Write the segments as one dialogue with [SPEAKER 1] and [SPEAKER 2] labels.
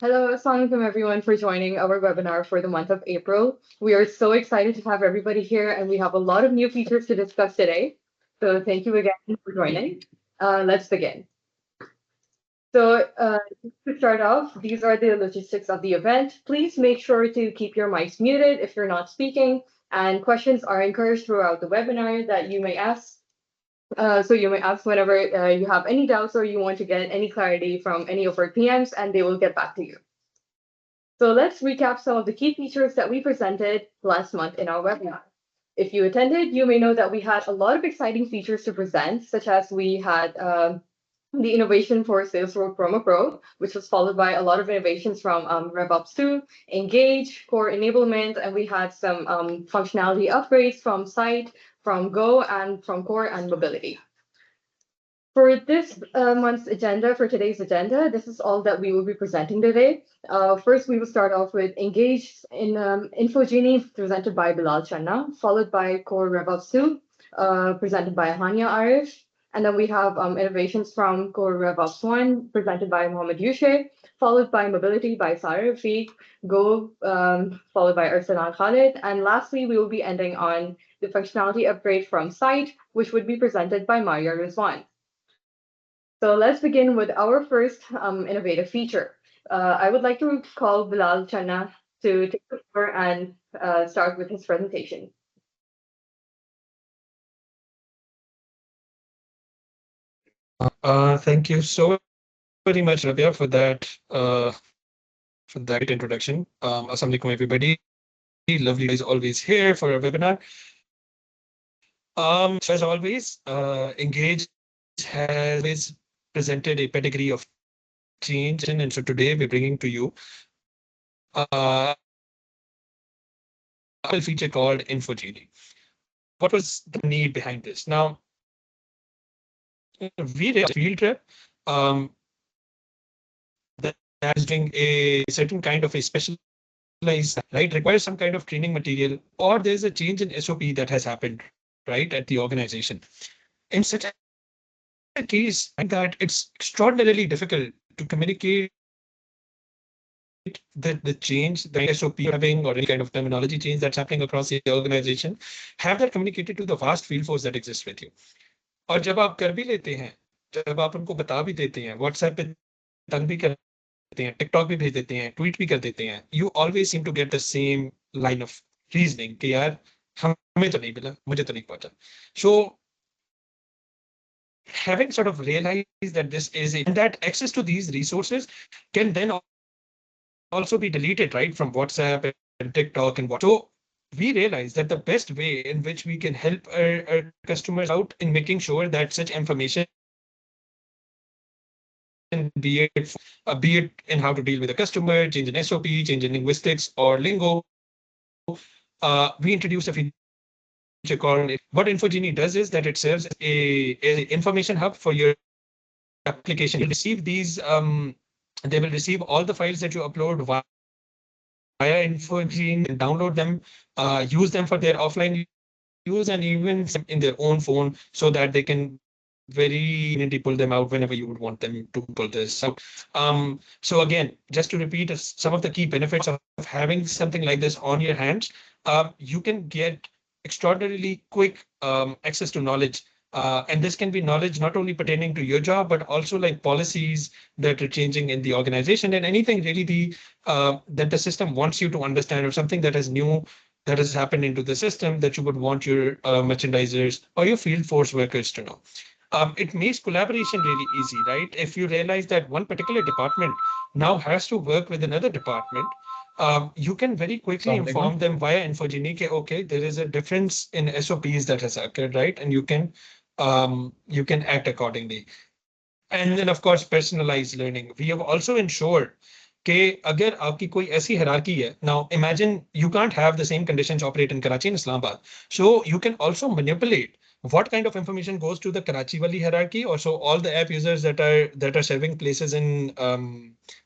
[SPEAKER 1] Hello, assalamualaikum everyone for joining our webinar for the month of April. We are so excited to have everybody here and we have a lot of new features to discuss today. So thank you again for joining. Let's begin. So to start off, these are the logistics of the event. Please make sure to keep your mics muted if you're not speaking, and questions are encouraged throughout the webinar that you may ask. So you may ask whenever you have any doubts or you want to get any clarity from any of our PMs, and they will get back to you. So let's recap some of the key features that we presented last month in our webinar. If you attended, you may know that we had a lot of exciting features to present, such as we had the innovation for Salesflo Promo Pro, which was followed by a lot of innovations from RevOps 2, Engage, Core Enablement, and we had some functionality upgrades from Site, from Go, and from Core and Mobility. For this month's agenda, for today's agenda, this is all that we will be presenting today. First, we will start off with Engage in Genie, presented by Bilal Channa, followed by Core RevOps 2, presented by Hania Arif. And then we have innovations from Core RevOps 1, presented by Mohammed Yushe, followed by Mobility by Sarah Rafiq, Go, followed by Arsalan Khalid. And lastly, we will be ending on the functionality upgrade from Site, which would be presented by Maria Rizwan. So let's begin with our first innovative feature. I would like to call Bilal Channa to take the floor and start with his presentation.
[SPEAKER 2] Thank you so very much, Rabia, for that introduction. Assalamu alaikum, everybody. Lovely guys always here for a webinar. So as always, Engage has presented a pedigree of change, and so today we're bringing to you a feature called InfoGenie. What was the need behind this? Now, we did a field trip that is doing a certain kind of a specialized, right, requires some kind of training material, or there's a change in SOP that has happened, right, at the organization. In such a case, that it's extraordinarily difficult to communicate the change, the SOP having, or any kind of terminology change that's happening across the organization, have that communicated to the vast field force that exists with you. और जब आप कर भी लेते हैं, जब आप उनको बता भी देते हैं, WhatsApp पे तंग भी करते हैं, TikTok भी भेज देते हैं, ट्वीट भी कर देते हैं, you always seem to get the same line of reasoning कि यार हमें तो नहीं मिला, मुझे तो नहीं पहुंचा. So having sort of realized that this is and that access to these resources can then also be deleted, right, from WhatsApp and TikTok and what. So we realize that the best way in which we can help our customers out in making sure that such information, be it in how to deal with a customer, change in SOP, change in linguistics or lingo, we introduced a feature called, what InfoGenie does is that it serves a information hub for your application. You'll receive these, they will receive all the files that you upload via InfoGenie and download them, use them for their offline use and even in their own phone so that they can very easily pull them out whenever you would want them to pull this out. So again, just to repeat some of the key benefits of having something like this on your hands, you can get extraordinarily quick access to knowledge. And this can be knowledge not only pertaining to your job, but also like policies that are changing in the organization and anything really that the system wants you to understand, or something that is new that has happened into the system that you would want your merchandisers or your field force workers to know. It makes collaboration really easy, right? If you realize that one particular department now has to work with another department, you can very quickly inform them via InfoGenie, okay, there is a difference in SOPs that has occurred, right? And you can act accordingly. And then, of course, personalized learning. We have also ensured कि अगर आपकी कोई ऐसी hierarchy है, now imagine you can't have the same conditions operate in Karachi and Islamabad. So you can also manipulate what kind of information goes to the Karachi wali hierarchy, or so all the app users that are serving places in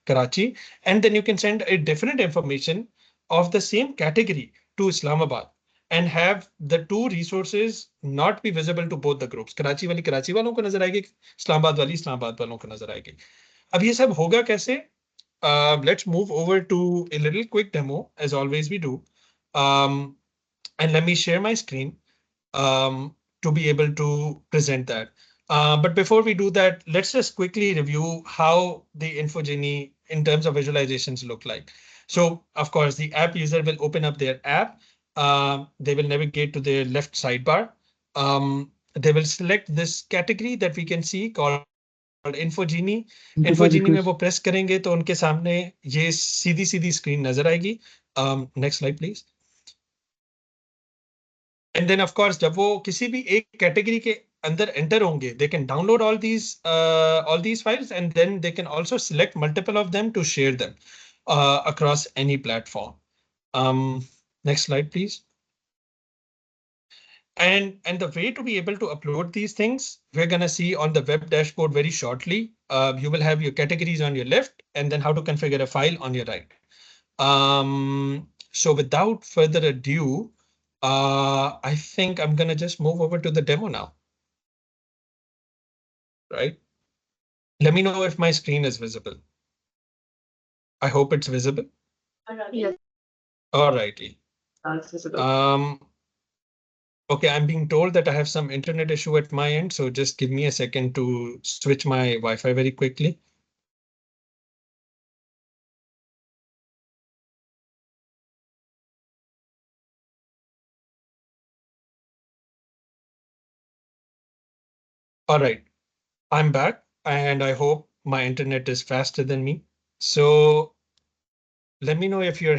[SPEAKER 2] Karachi, and then you can send a different information of the same category to Islamabad and have the two resources not be visible to both the groups. Karachi wali Karachi walon ko nazar aayegi, Islamabad wali Islamabad walon ko nazar aayegi. अब ये सब होगा कैसे? let's move over to a little quick demo, as always we do. And let me share my screen to be able to present that. But before we do that, let's just quickly review how the InfoGenie in terms of visualizations look like. So of course, the app user will open up their app. They will navigate to their left sidebar. They will select this category that we can see called InfoGenie. InfoGenie में वो press करेंगे तो उनके सामने ये सीधी screen नजर आएगी. Next slide, please. And then of course, जब वो किसी भी एक category के अंदर enter होंगे, they can download all these files, and then they can also select multiple of them to share them across any platform. Next slide, please. And the way to be able to upload these things, we're gonna see on the web dashboard very shortly. You will have your categories on your left, and then how to configure a file on your right. So without further ado, I think I'm gonna just move over to the demo now. Right? Let me know if my screen is visible. I hope it's visible.
[SPEAKER 1] Yes.
[SPEAKER 2] Alrighty.
[SPEAKER 1] It's visible.
[SPEAKER 2] Okay, I'm being told that I have some internet issue at my end, so just give me a second to switch my Wi-Fi very quickly. All right, I'm back, and I hope my internet is faster than me. So let me know if you're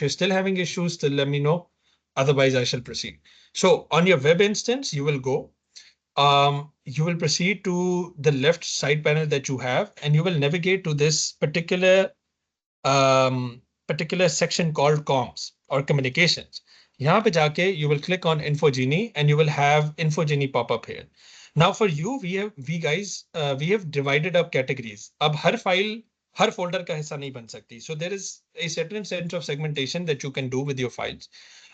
[SPEAKER 2] still having issues, then let me know. Otherwise, I shall proceed. So on your web instance, you will go. You will proceed to the left side panel that you have, and you will navigate to this particular section called comms or communications. यहाँ पे जाके you will click on InfoGenie and you will have InfoGenie pop up here. Now for you, we have divided up categories. अब हर file हर folder का हिस्सा नहीं बन सकती. So there is a certain sense of segmentation that you can do with your files.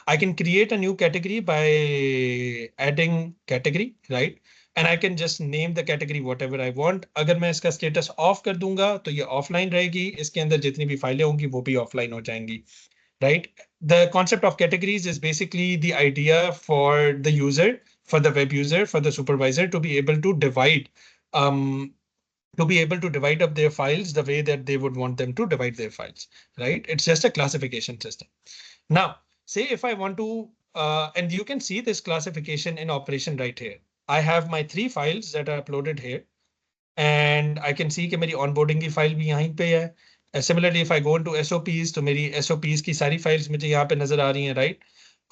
[SPEAKER 2] I can create a new category by adding category, right? And I can just name the category whatever I want. अगर मैं इसका status off कर दूंगा तो ये offline रहेगी. इसके अंदर जितनी भी फाइलें होंगी वो भी offline हो जाएंगी, right? The concept of categories is basically the idea for the user, for the web user, for the supervisor to be able to divide up their files the way that they would want them to divide their files, right? It's just a classification system. Now, say if I want to, and you can see this classification in operation right here. I have my 3 files that are uploaded here, and I can see कि मेरी onboarding की file भी यहीं पे है. Similarly, if I go into SOPs, तो मेरी SOPs की सारी files मुझे यहाँ पे नजर आ रही हैं, right?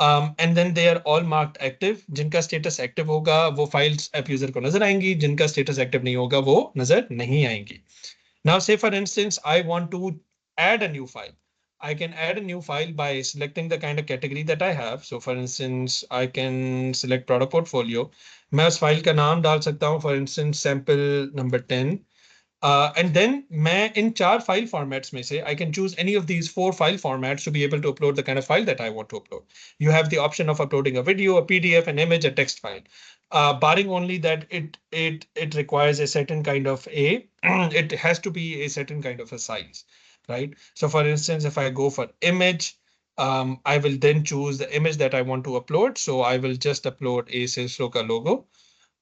[SPEAKER 2] And then they are all marked active. जिनका status active होगा वो files app user को नजर आएंगी, जिनका status active नहीं होगा वो नजर नहीं आएंगी. Now, say for instance, I want to add a new file. I can add a new file by selecting the kind of category that I have. So for instance, I can select product portfolio. मैं उस file का नाम डाल सकता हूँ, for instance, sample number 10. And then मैं in 4 file formats में से, I can choose any of these 4 file formats to be able to upload the kind of file that I want to upload. You have the option of uploading a video, a PDF, an image, a text file. Barring only that it requires a certain kind of it has to be a certain kind of a size, right? So for instance, if I go for image, I will then choose the image that I want to upload. So I will just upload a Salesflo logo.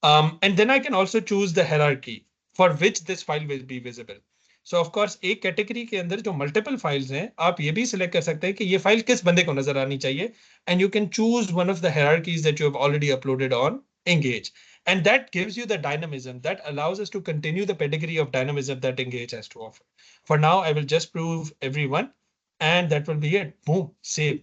[SPEAKER 2] And then I can also choose the hierarchy for which this file will be visible. So of course, एक category के अंदर जो multiple files हैं, आप ये भी select कर सकते हैं कि ये file किस बंदे को नजर आनी चाहिए, and you can choose one of the hierarchies that you have already uploaded on Engage. And that gives you the dynamism that allows us to continue the pedigree of dynamism that Engage has to offer. For now, I will just prove everyone, and that will be it. Boom, save.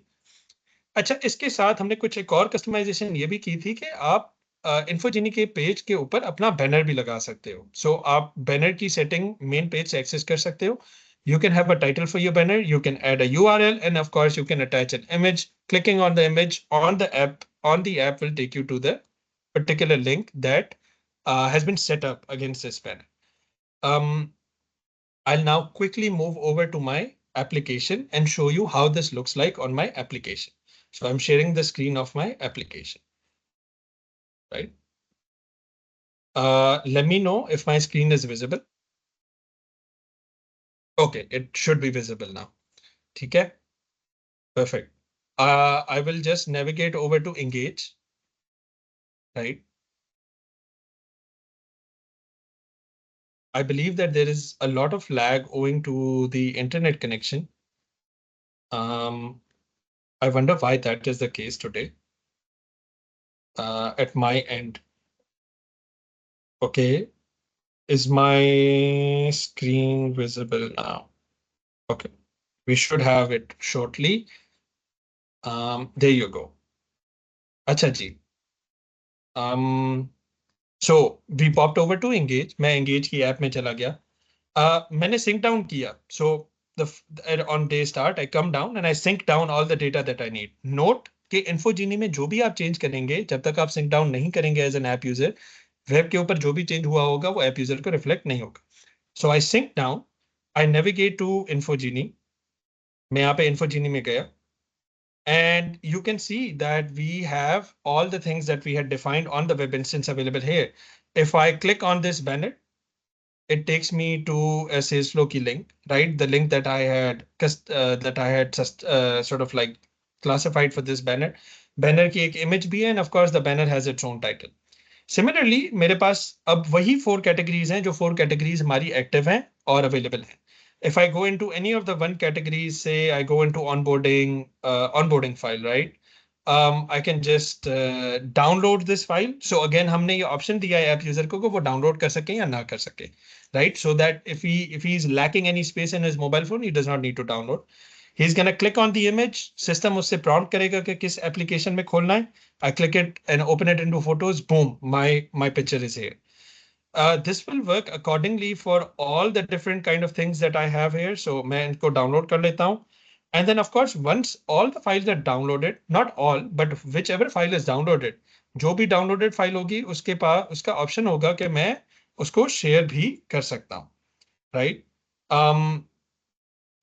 [SPEAKER 2] अच्छा, इसके साथ हमने कुछ एक और customization ये भी की थी कि आप इन्फोजिनी के पेज के ऊपर अपना बैनर भी लगा सकते हो. सो आप बैनर की सेटिंग मेन पेज से एक्सेस कर सकते हो. You can have a title for your banner. You can add a URL, and of course, you can attach an image. Clicking on the image on the app will take you to the particular link that has been set up against this banner. I'll now quickly move over to my application and show you how this looks like on my application. So I'm sharing the screen of my application, right? Let me know if my screen is visible. Okay, it should be visible now. Okay, perfect. I will just navigate over to Engage, right? I believe that there is a lot of lag owing to the internet connection. I wonder why that is the case today. At my end. Okay, is my screen visible now? Okay, we should have it shortly. There you go. Acha ji. So we popped over to Engage. मैं Engage की app में चला गया. मैंने sync down किया. So on day start, I come down and I sync down all the data that I need. Note कि InfoGenie में जो भी आप change करेंगे, जब तक आप sync down नहीं करेंगे as an app user, web के ऊपर जो भी change हुआ होगा वो app user को reflect नहीं होगा. So I sync down, I navigate to InfoGenie. मैं यहाँ पे InfoGenie में गया. And you can see that we have all the things that we had defined on the web instance available here. If I click on this banner, it takes me to a Salesflo key link, right? The link that I had just sort of like classified for this banner. Banner की एक image भी है, and of course the banner has its own title. Similarly, मेरे पास अब वही 4 categories हैं जो 4 categories हमारी active हैं और available हैं. If I go into any of the one categories, say I go into onboarding file, right? I can just download this file. So again, हमने ये option दिया है app user को वो download कर सके या ना कर सके, right? So that if he's lacking any space in his mobile phone, he does not need to download. He's gonna click on the image. System उससे prompt करेगा कि किस application में खोलना है. I click it and open it into Photos. Boom, my picture is here. This will work accordingly for all the different kind of things that I have here. So मैं इनको download कर लेता हूँ. And then of course, once all the files are downloaded, not all, but whichever file is downloaded, जो भी downloaded file होगी, उसके पास उसका option होगा कि मैं उसको share भी कर सकता हूँ, right?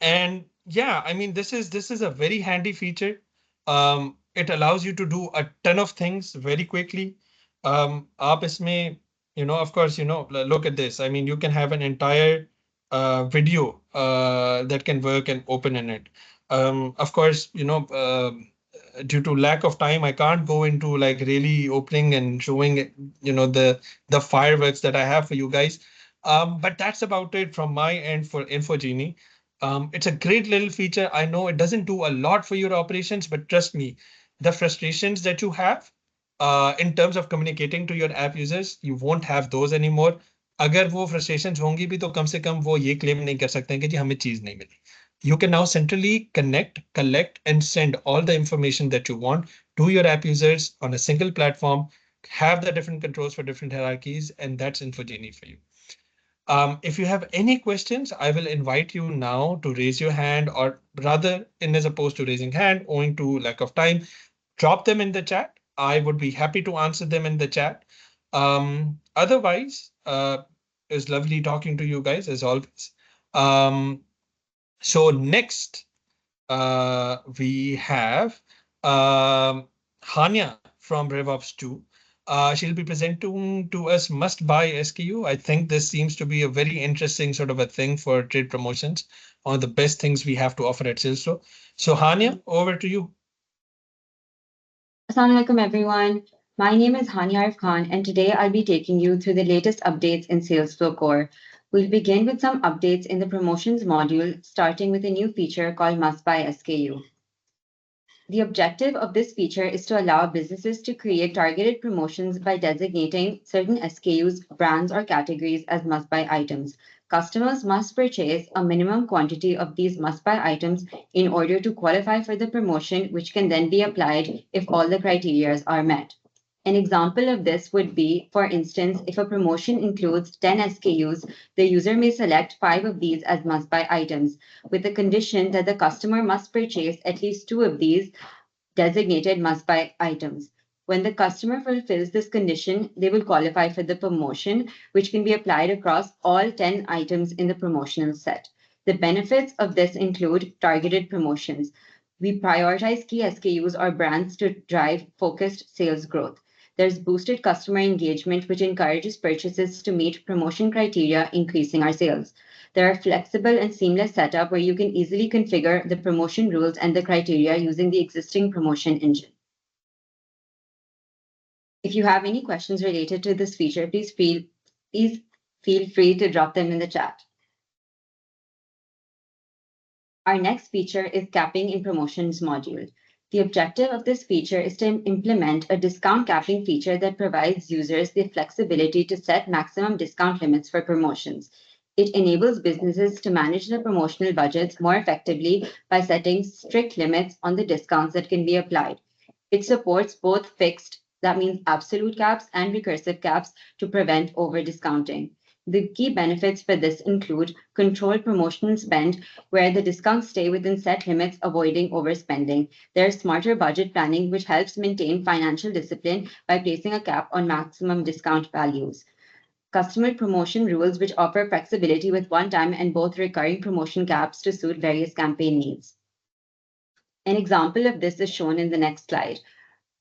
[SPEAKER 2] And yeah, I mean, this is a very handy feature. It allows you to do a ton of things very quickly. आप इसमें, of course, look at this. I mean, you can have an entire video that can work and open in it. Of course, due to lack of time, I can't go into like really opening and showing, the fireworks that I have for you guys. But that's about it from my end for InfoGenie. It's a great little feature. I know it doesn't do a lot for your operations, but trust me, the frustrations that you have in terms of communicating to your app users, you won't have those anymore. अगर वो frustrations होंगी भी तो कम से कम वो ये claim नहीं कर सकते हैं कि जी हमें चीज नहीं मिली. You can now centrally connect, collect, and send all the information that you want to your app users on a single platform, have the different controls for different hierarchies, and that's InfoGenie for you. If you have any questions, I will invite you now to raise your hand, or rather, in as opposed to raising hand, owing to lack of time, drop them in the chat. I would be happy to answer them in the chat. Otherwise, it's lovely talking to you guys as always. So next, we have Hania from RevOps 2. She'll be presenting to us must buy SKU. I think this seems to be a very interesting sort of a thing for trade promotions, one of the best things we have to offer at Salesflo. So Hania, over to you.
[SPEAKER 3] Assalamu alaikum everyone. My name is Hani Arif Khan, and today I'll be taking you through the latest updates in Salesflo Core. We'll begin with some updates in the promotions module, starting with a new feature called Must Buy SKU. The objective of this feature is to allow businesses to create targeted promotions by designating certain SKUs, brands, or categories as must-buy items. Customers must purchase a minimum quantity of these must-buy items in order to qualify for the promotion, which can then be applied if all the criteria are met. An example of this would be, for instance, if a promotion includes 10 SKUs, the user may select 5 of these as must-buy items, with the condition that the customer must purchase at least 2 of these designated must-buy items. When the customer fulfills this condition, they will qualify for the promotion, which can be applied across all 10 items in the promotional set. The benefits of this include targeted promotions. We prioritize key SKUs or brands to drive focused sales growth. There's boosted customer engagement, which encourages purchases to meet promotion criteria, increasing our sales. They're a flexible and seamless setup where you can easily configure the promotion rules and the criteria using the existing promotion engine. If you have any questions related to this feature, please feel free to drop them in the chat. Our next feature is capping in promotions module. The objective of this feature is to implement a discount capping feature that provides users the flexibility to set maximum discount limits for promotions. It enables businesses to manage their promotional budgets more effectively by setting strict limits on the discounts that can be applied. It supports both fixed, that means absolute caps, and recursive caps to prevent over-discounting. The key benefits for this include controlled promotional spend, where the discounts stay within set limits, avoiding overspending. There's smarter budget planning, which helps maintain financial discipline by placing a cap on maximum discount values. Customer promotion rules, which offer flexibility with one-time and both recurring promotion caps to suit various campaign needs. An example of this is shown in the next slide.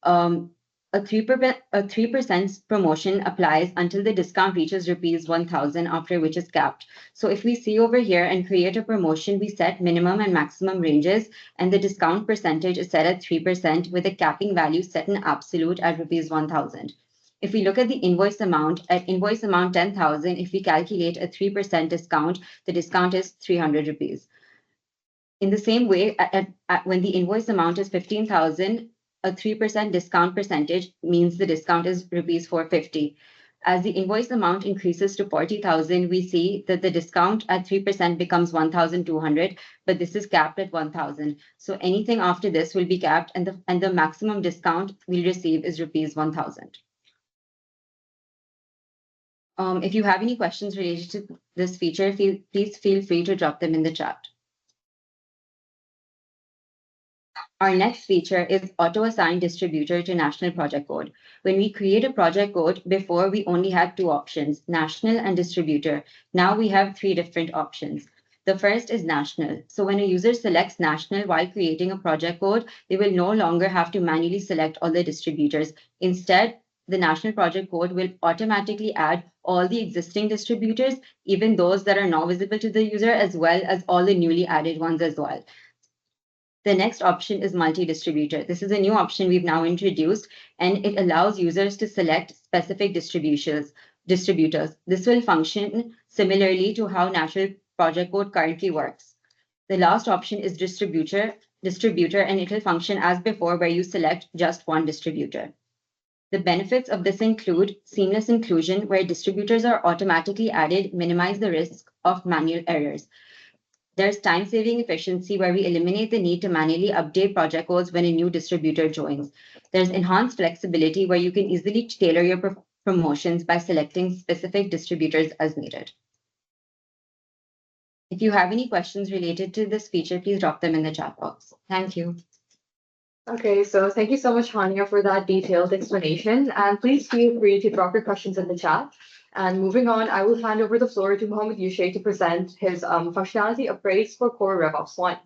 [SPEAKER 3] A 3% promotion applies until the discount reaches rupees 1,000, after which is capped. So if we see over here and create a promotion, we set minimum and maximum ranges, and the discount percentage is set at 3% with a capping value set in absolute at rupees 1,000. If we look at the invoice amount, at invoice amount 10,000, if we calculate a 3% discount, the discount is 300 rupees. In the same way, when the invoice amount is 15,000, a 3% discount percentage means the discount is rupees 450. As the invoice amount increases to 40,000, we see that the discount at 3% becomes 1,200, but this is capped at 1,000. So anything after this will be capped, and the maximum discount we'll receive is rupees 1,000. If you have any questions related to this feature, please feel free to drop them in the chat. Our next feature is auto-assign distributor to national project code. When we create a project code, before we only had two options, national and distributor. Now we have three different options. The first is national. So when a user selects national while creating a project code, they will no longer have to manually select all the distributors. Instead, the national project code will automatically add all the existing distributors, even those that are not visible to the user, as well as all the newly added ones as well. The next option is multi-distributor. This is a new option we've now introduced, and it allows users to select specific distributors. This will function similarly to how national project code currently works. The last option is distributor, and it will function as before, where you select just one distributor. The benefits of this include seamless inclusion, where distributors are automatically added, minimize the risk of manual errors. There's time-saving efficiency, where we eliminate the need to manually update project codes when a new distributor joins. There's enhanced flexibility, where you can easily tailor your promotions by selecting specific distributors as needed. If you have any questions related to this feature, please drop them in the chat box. Thank you.
[SPEAKER 1] Okay, so thank you so much, Hania, for that detailed explanation. And please feel free to drop your questions in the chat. And moving on, I will hand over the floor to Mohammed Yushe to present his functionality upgrades for Core RevOps 1.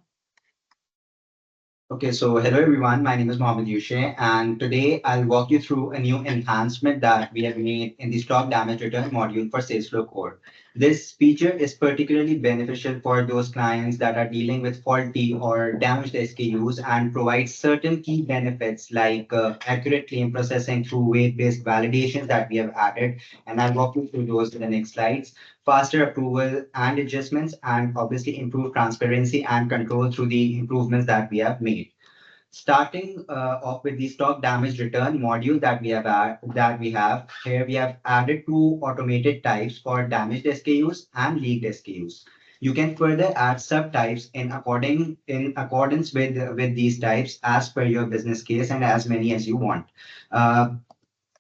[SPEAKER 4] Okay, so hello everyone, my name is Mohammed Yushe, and today I'll walk you through a new enhancement that we have made in the stock damage return module for Salesflo Core. This feature is particularly beneficial for those clients that are dealing with faulty or damaged SKUs and provides certain key benefits like accurate claim processing through weight-based validations that we have added, and I'll walk you through those in the next slides. Faster approval and adjustments, and obviously improved transparency and control through the improvements that we have made. Starting off with the stock damage return module that we have here, we have added two automated types for damaged SKUs and leaked SKUs. You can further add subtypes in accordance with these types as per your business case and as many as you want.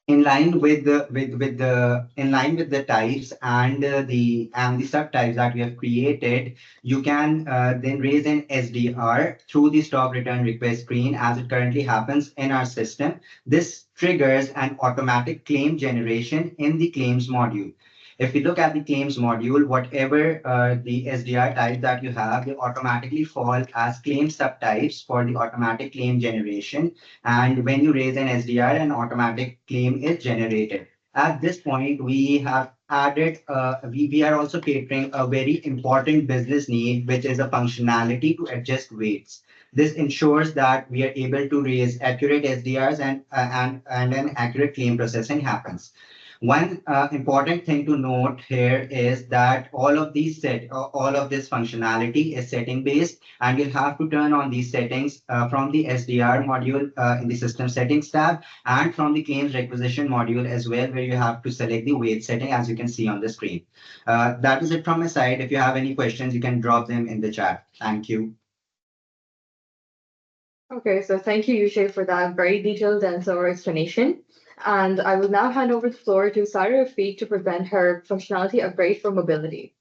[SPEAKER 4] In line with the types and the subtypes that we have created, you can then raise an SDR through the stock return request screen as it currently happens in our system. This triggers an automatic claim generation in the claims module. If we look at the claims module, whatever the SDR type that you have, they automatically fall as claim subtypes for the automatic claim generation. And when you raise an SDR, an automatic claim is generated. At this point, we have added, we are also catering a very important business need, which is a functionality to adjust weights. This ensures that we are able to raise accurate SDRs and an accurate claim processing happens. One important thing to note here is that all of this functionality is setting based, and you'll have to turn on these settings from the SDR module in the system settings tab, and from the claims requisition module as well, where you have to select the weight setting, as you can see on the screen. That is it from my side. If you have any questions, you can drop them in the chat. Thank you.
[SPEAKER 1] Okay, so thank you, Yushay, for that very detailed and thorough explanation. And I will now hand over the floor to Sarah Rafiq to present her functionality upgrade for mobility.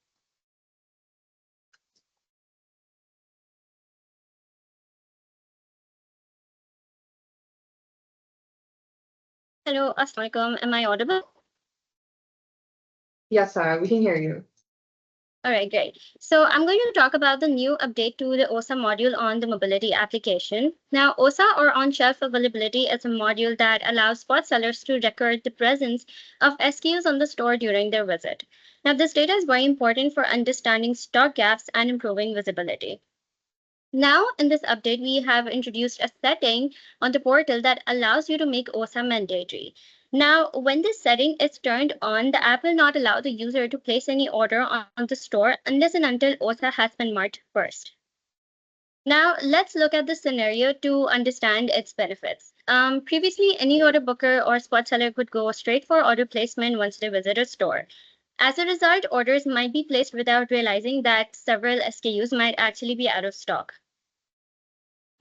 [SPEAKER 5] Hello, Assalamualaikum. Am I audible?
[SPEAKER 1] Yes, Sarah, we can hear you.
[SPEAKER 5] All right, great. So I'm going to talk about the new update to the OSA module on the mobility application. Now, OSA, or on-shelf availability, is a module that allows spot sellers to record the presence of SKUs on the store during their visit. Now, this data is very important for understanding stock gaps and improving visibility. Now, in this update, we have introduced a setting on the portal that allows you to make OSA mandatory. Now, when this setting is turned on, the app will not allow the user to place any order on the store unless and until OSA has been marked first. Now, let's look at the scenario to understand its benefits. Previously, any order booker or spot seller could go straight for order placement once they visit a store. As a result, orders might be placed without realizing that several SKUs might actually be out of stock.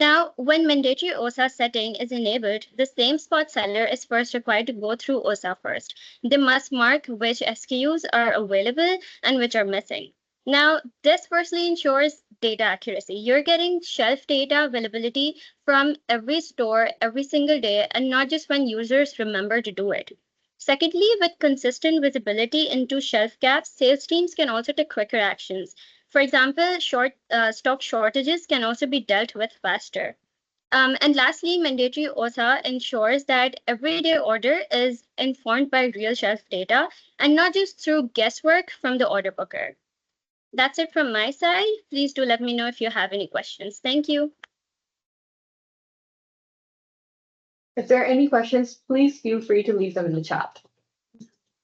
[SPEAKER 5] Now, when mandatory OSA setting is enabled, the same spot seller is first required to go through OSA first. They must mark which SKUs are available and which are missing. Now, this firstly ensures data accuracy. You're getting shelf data availability from every store every single day, and not just when users remember to do it. Secondly, with consistent visibility into shelf gaps, sales teams can also take quicker actions. For example, stock shortages can also be dealt with faster. And lastly, mandatory OSA ensures that everyday order is informed by real shelf data and not just through guesswork from the order booker. That's it from my side. Please do let me know if you have any questions. Thank you.
[SPEAKER 1] If there are any questions, please feel free to leave them in the chat.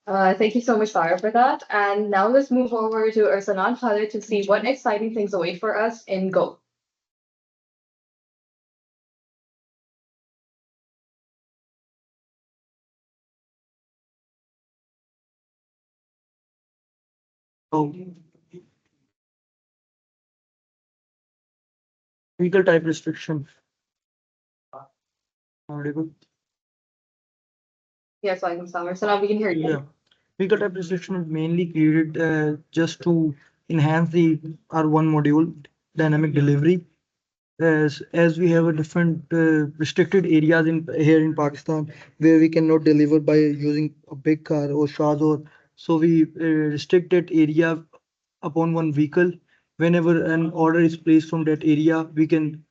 [SPEAKER 1] Thank you so much, Sarah, for that. And now let's move over to Arsalan Khalid to see what exciting things await for us in Go.
[SPEAKER 6] Vehicle type restriction. Audible?
[SPEAKER 1] Yes, welcome, Samar. So now we can hear you.
[SPEAKER 6] Yeah. Vehicle type restriction is mainly created just to enhance the R1 module dynamic delivery. As we have a different restricted areas in here in Pakistan where we cannot deliver by using a big car or shaz, or so we restrict that area upon one vehicle. Whenever an order is placed from that area, we can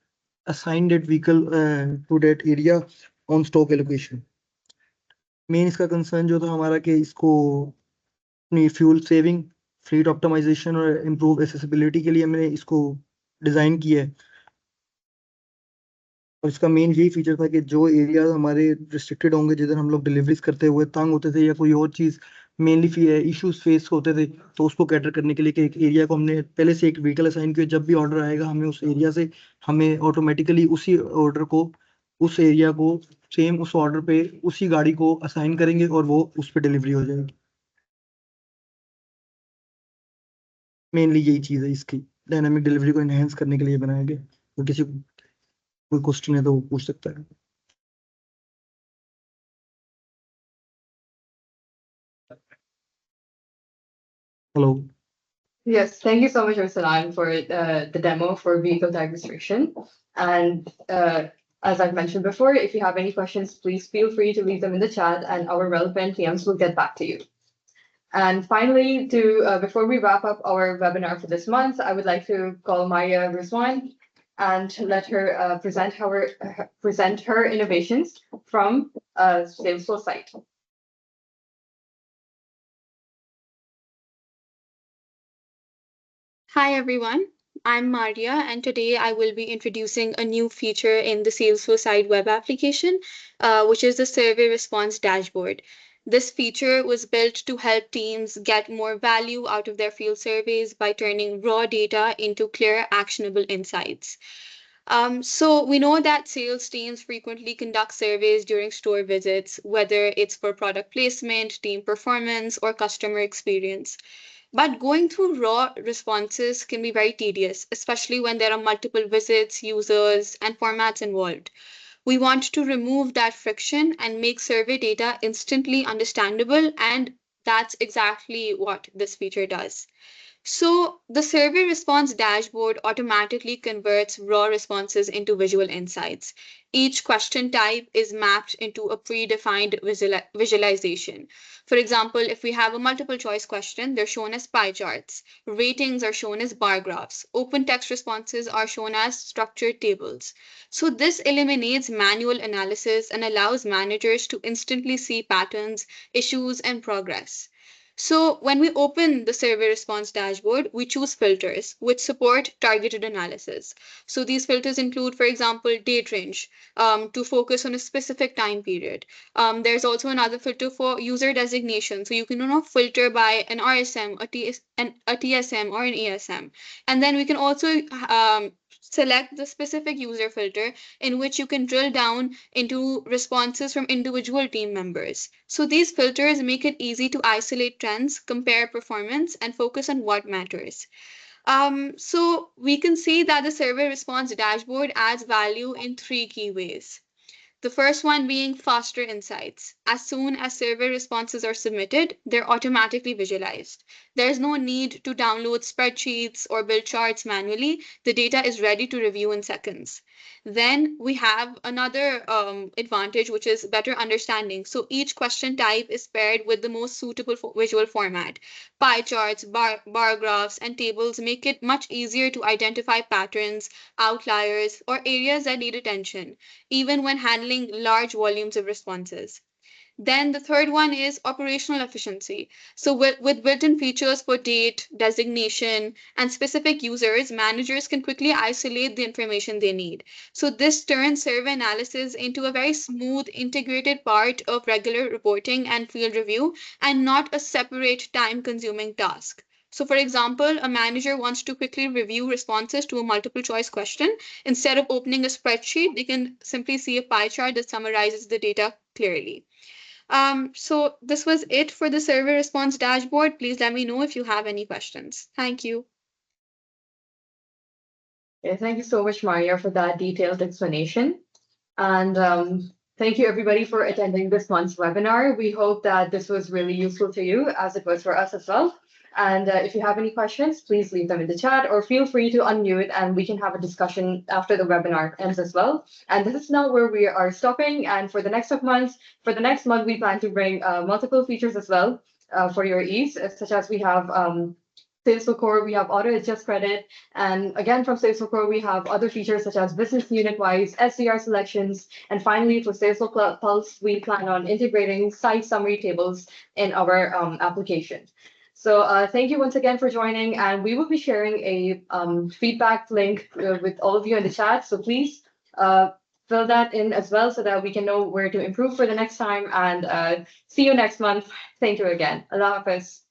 [SPEAKER 6] assign that vehicle to that area on stock allocation. Main इसका concern जो था हमारा कि इसको अपनी fuel saving, fleet optimisation और improve accessibility के लिए मैंने इसको डिजाइन किया है। और इसका मेन यही फीचर था कि जो एरिया हमारे रिस्ट्रिक्टेड होंगे, जिधर हम लोग डिलीवरीज करते हुए तंग होते थे या कोई और चीज मेनली इश्यूज फेस होते थे, तो उसको कैटर करने के लिए कि एक एरिया को हमने पहले से एक व्हीकल असाइन किया, जब भी ऑर्डर आएगा हमें उस एरिया से हमें ऑटोमेटिकली उसी ऑर्डर को, उस एरिया को सेम उस ऑर्डर पे उसी गाड़ी को असाइन करेंगे और वो उस पर डिलीवरी हो जाएगी। मेनली यही चीज है इसकी, डायनामिक डिलीवरी को एनहेंस करने के लिए बनाया गया। तो किसी को कोई क्वेश्चन है तो वो पूछ सकता है। Hello.
[SPEAKER 1] Yes, thank you so much, Arsalan, for the demo for vehicle type restriction. And as I've mentioned before, if you have any questions, please feel free to leave them in the chat and our relevant PMs will get back to you. And finally, before we wrap up our webinar for this month, I would like to call Maya Rizwan and let her present her innovations from Salesflo site.
[SPEAKER 7] Hi everyone, I'm Maria, and today I will be introducing a new feature in the Salesflo side web application, which is the survey response dashboard. This feature was built to help teams get more value out of their field surveys by turning raw data into clear, actionable insights. So we know that sales teams frequently conduct surveys during store visits, whether it's for product placement, team performance, or customer experience. But going through raw responses can be very tedious, especially when there are multiple visits, users, and formats involved. We want to remove that friction and make survey data instantly understandable, and that's exactly what this feature does. So the survey response dashboard automatically converts raw responses into visual insights. Each question type is mapped into a predefined visualization. For example, if we have a multiple choice question, they're shown as pie charts. Ratings are shown as bar graphs. Open text responses are shown as structured tables. So this eliminates manual analysis and allows managers to instantly see patterns, issues, and progress. So when we open the survey response dashboard, we choose filters which support targeted analysis. So these filters include, for example, date range to focus on a specific time period. There's also another filter for user designation. So you can filter by an RSM, a TSM, or an ASM. And then we can also select the specific user filter in which you can drill down into responses from individual team members. So these filters make it easy to isolate trends, compare performance, and focus on what matters. So we can see that the survey response dashboard adds value in three key ways. The first one being faster insights. As soon as survey responses are submitted, they're automatically visualized. There's no need to download spreadsheets or build charts manually. The data is ready to review in seconds. Then we have another advantage, which is better understanding. So each question type is paired with the most suitable visual format. Pie charts, bar graphs, and tables make it much easier to identify patterns, outliers, or areas that need attention even when handling large volumes of responses. Then the third one is operational efficiency. So with built-in features for date, designation, and specific users, managers can quickly isolate the information they need. So this turns survey analysis into a very smooth, integrated part of regular reporting and field review, and not a separate time-consuming task. So for example, a manager wants to quickly review responses to a multiple choice question. Instead of opening a spreadsheet, they can simply see a pie chart that summarizes the data clearly. So this was it for the survey response dashboard. Please let me know if you have any questions. Thank you.
[SPEAKER 1] Yeah, thank you so much, Maria, for that detailed explanation. And thank you, everybody, for attending this month's webinar. We hope that this was really useful to you, as it was for us as well. And if you have any questions, please leave them in the chat or feel free to unmute and we can have a discussion after the webinar ends as well. And this is now where we are stopping. And for the next month, we plan to bring multiple features as well for your ease, such as we have Salesflo Core, we have auto adjust credit. And again, from Salesflo Core, we have other features such as business unit wise, SDR selections. And finally, for Salesflo Pulse, we plan on integrating site summary tables in our application. So thank you once again for joining, and we will be sharing a feedback link with all of you in the chat. So please fill that in as well so that we can know where to improve for the next time. And see you next month. Thank you again. Allah Hafiz.